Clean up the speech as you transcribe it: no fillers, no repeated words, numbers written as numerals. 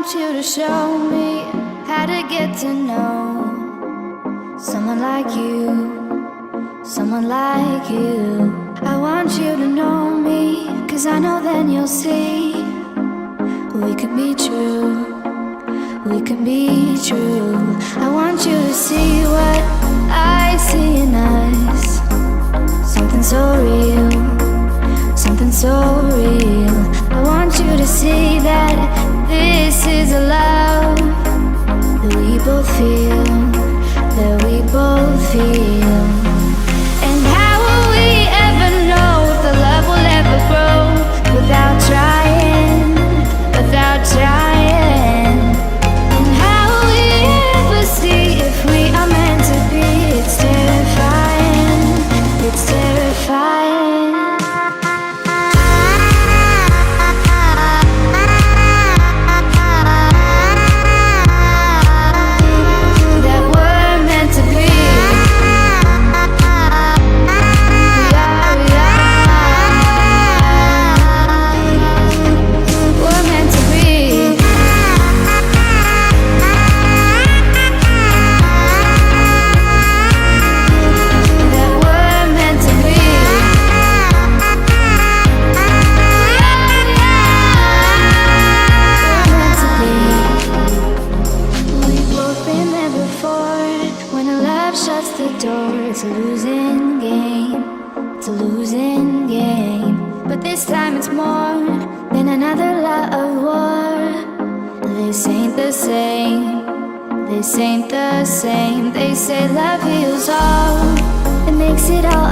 want you to show me how to get to know someone like you, someone like you. I want you to know me, 'cause I know then you'll see we could be true, we can be true. I want you to see what I see in us, something so real, something so real. I want you to see that this is a love that we both feel, that we both feel. And how will we ever know if the love will ever grow without trying, without trying? And how will we ever see if we are meant to be? It's terrifying, it's terrifying. Shuts the door, it's a losing game, it's a losing game. But this time it's more than another love war. This ain't the same, this ain't the same. They say love heals all, it makes it all